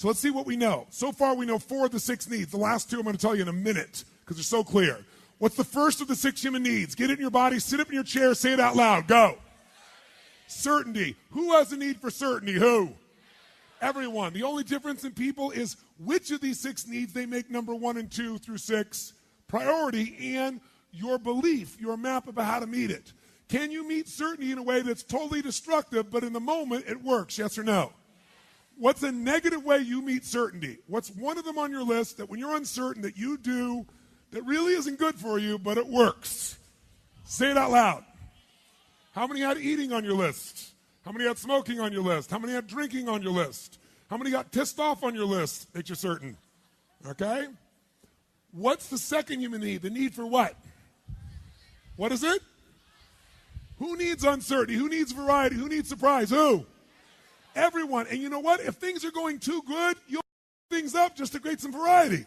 So let's see what we know. So far, we know 4 of the 6 needs. The last 2 I'm going to tell you in a minute because they're so clear. What's the first of the 6 human needs? Get it in your body, sit up in your chair, say it out loud. Go. Certainty. Who has a need for certainty? Who? Everyone. The only difference in people is which of these 6 needs they make number 1 and 2 through 6 priority, and your belief, your map about how to meet it. Can you meet certainty in a way that's totally destructive, but in the moment it works? Yes or no? What's a negative way you meet certainty? What's one of them on your list that when you're uncertain that you do that really isn't good for you, but it works? Say it out loud. How many had eating on your list? How many had smoking on your list? How many had drinking on your list? How many got pissed off on your list that you're certain? Okay? What's the second human need? The need for what? What is it? Who needs uncertainty? Who needs variety? Who needs surprise? Who? Everyone. And you know what? If things are going too good, you'll things up just to create some variety.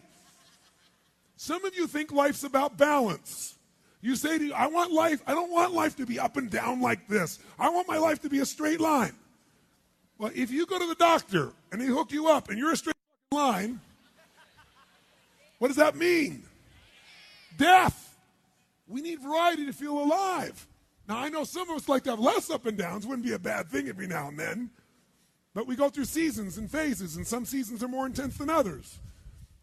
Some of you think life's about balance. You say to you, I don't want life to be up and down like this. I want my life to be a straight line. Well, if you go to the doctor and they hook you up and you're a straight line, what does that mean? Death. We need variety to feel alive. Now, I know some of us like to have less up and downs. Wouldn't be a bad thing every now and then. But we go through seasons and phases, and some seasons are more intense than others.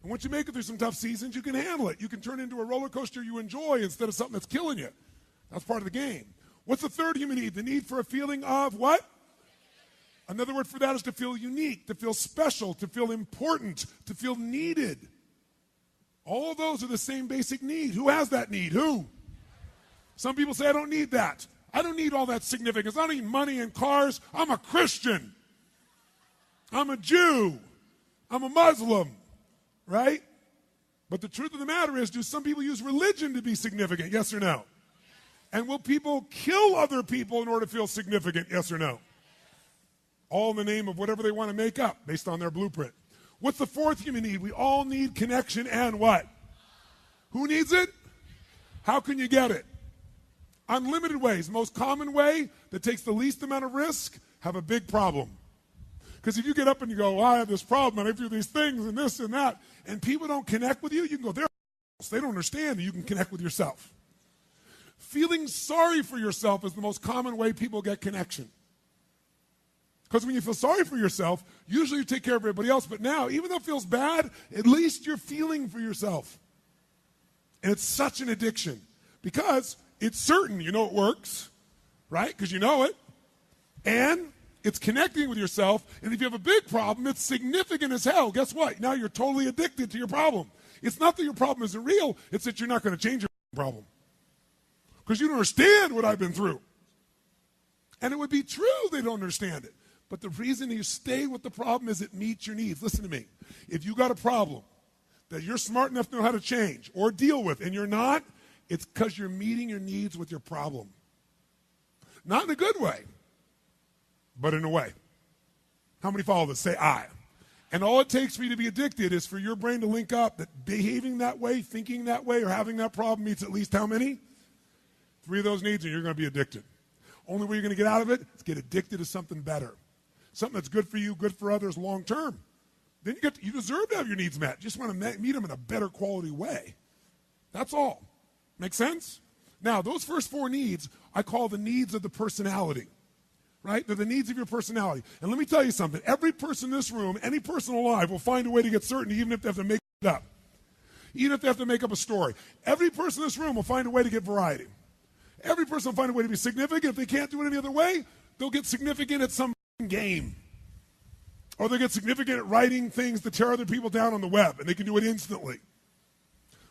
And once you make it through some tough seasons, you can handle it. You can turn it into a roller coaster you enjoy instead of something that's killing you. That's part of the game. What's the third human need? The need for a feeling of what? Another word for that is to feel unique, to feel special, to feel important, to feel needed. All of those are the same basic need. Who has that need? Who? Some people say, I don't need that. I don't need all that significance. I don't need money and cars. I'm a Christian. I'm a Jew. I'm a Muslim. Right? But the truth of the matter is, do some people use religion to be significant? Yes or no? And will people kill other people in order to feel significant? Yes or no? All in the name of whatever they want to make up based on their blueprint. What's the fourth human need? We all need connection and what? Who needs it? How can you get it? Unlimited ways. Most common way that takes the least amount of risk, have a big problem. Because if you get up and you go, I have this problem and I do these things and this and that, and people don't connect with you, you can go, they don't understand that you can connect with yourself. Feeling sorry for yourself is the most common way people get connection. Because when you feel sorry for yourself, usually you take care of everybody else, but now, even though it feels bad, at least you're feeling for yourself. And it's such an addiction. Because it's certain you know it works, right? Because you know it. And it's connecting with yourself, and if you have a big problem, it's significant as hell. Guess what? Now you're totally addicted to your problem. It's not that your problem isn't real, it's that you're not going to change your problem. Because you don't understand what I've been through. And it would be true they don't understand it. But the reason you stay with the problem is it meets your needs. Listen to me. If you got a problem that you're smart enough to know how to change or deal with, and you're not, it's because you're meeting your needs with your problem. Not in a good way, but in a way. How many follow this? Say I. And all it takes for you to be addicted is for your brain to link up that behaving that way, thinking that way, or having that problem meets at least how many? 3 of those needs, and you're going to be addicted. Only way you're going to get out of it is get addicted to something better. Something that's good for you, good for others long term. Then you deserve to have your needs met. You just want to meet them in a better quality way. That's all. Make sense? Now, those first 4 needs, I call the needs of the personality. Right? They're the needs of your personality. And let me tell you something. Every person in this room, any person alive, will find a way to get certainty, even if they have to make it up. Even if they have to make up a story. Every person in this room will find a way to get variety. Every person will find a way to be significant. If they can't do it any other way, they'll get significant at some game. Or they'll get significant at writing things to tear other people down on the web, and they can do it instantly.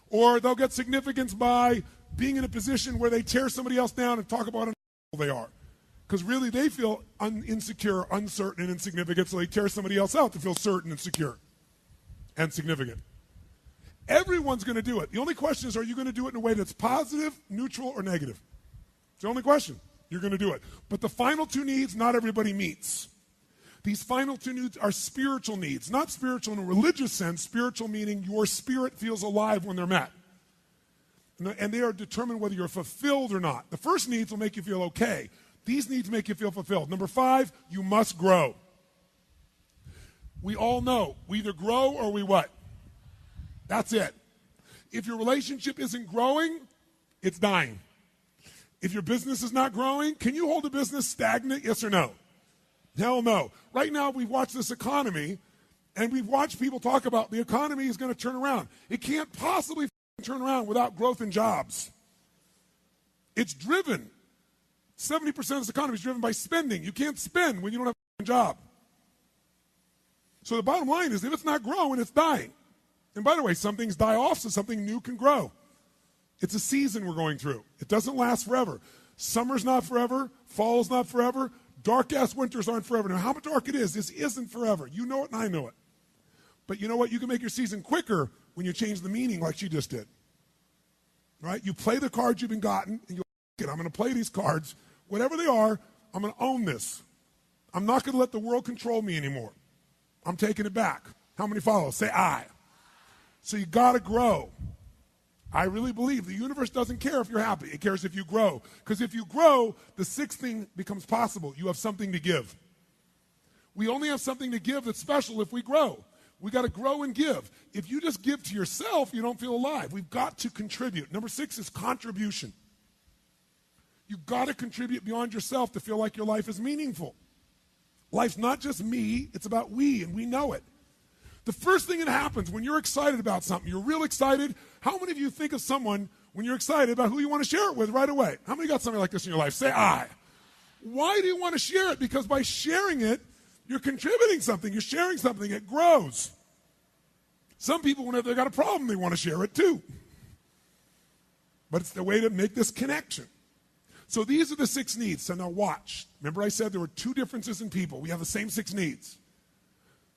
Or they'll get significance by being in a position where they tear somebody else down and talk about how they are. Because really they feel insecure, uncertain, and insignificant, so they tear somebody else out to feel certain and secure and significant. Everyone's going to do it. The only question is, are you going to do it in a way that's positive, neutral, or negative? It's the only question. You're going to do it. But the final 2 needs, not everybody meets. These final 2 needs are spiritual needs. Not spiritual in a religious sense, spiritual meaning your spirit feels alive when they're met. And they are determined whether you're fulfilled or not. The first needs will make you feel okay. These needs make you feel fulfilled. Number 5, you must grow. We all know we either grow or we what? That's it. If your relationship isn't growing, it's dying. If your business is not growing, can you hold a business stagnant? Yes or no? Hell no. Right now, we've watched this economy, and we've watched people talk about the economy is going to turn around. It can't possibly turn around without growth in jobs. It's driven. 70% of this economy is driven by spending. You can't spend when you don't have a job. So the bottom line is, if it's not growing, it's dying. And by the way, some things die off so something new can grow. It's a season we're going through. It doesn't last forever. Summer's not forever. Fall's not forever. Dark-ass winters aren't forever. Now, how dark it is, this isn't forever. You know it and I know it. But you know what? You can make your season quicker when you change the meaning like she just did. Right? You play the cards you've been gotten, and you go, I'm going to play these cards. Whatever they are, I'm going to own this. I'm not going to let the world control me anymore. I'm taking it back. How many follow? Say I. So you got to grow. I really believe the universe doesn't care if you're happy. It cares if you grow. Because if you grow, the sixth thing becomes possible. You have something to give. We only have something to give that's special if we grow. We got to grow and give. If you just give to yourself, you don't feel alive. We've got to contribute. Number 6 is contribution. You've got to contribute beyond yourself to feel like your life is meaningful. Life's not just me, it's about we, and we know it. The first thing that happens when you're excited about something, you're real excited. How many of you think of someone when you're excited about who you want to share it with right away? How many got something like this in your life? Say I. Why do you want to share it? Because by sharing it, you're contributing something. You're sharing something. It grows. Some people, whenever they've got a problem, they want to share it too. But it's the way to make this connection. So these are the 6 needs. So now watch. Remember I said there were 2 differences in people. We have the same 6 needs.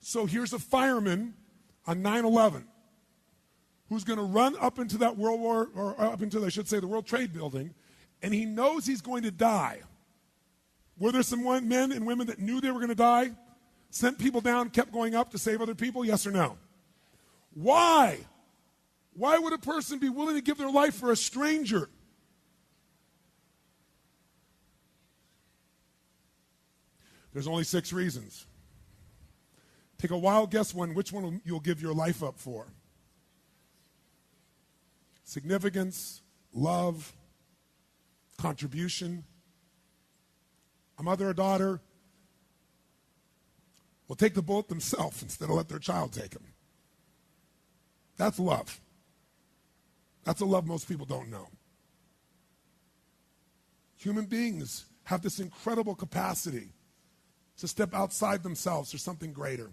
So here's a fireman on 9/11 who's going to run up into that World War, or up into, I should say, the World Trade Building, and he knows he's going to die. Were there some men and women that knew they were going to die, sent people down, kept going up to save other people? Yes or no? Why? Why would a person be willing to give their life for a stranger? There's only 6 reasons. Take a wild guess which one you'll give your life up for. Significance, love, contribution. A mother or daughter will take the bullet themselves instead of let their child take them. That's love. That's a love most people don't know. Human beings have this incredible capacity to step outside themselves for something greater.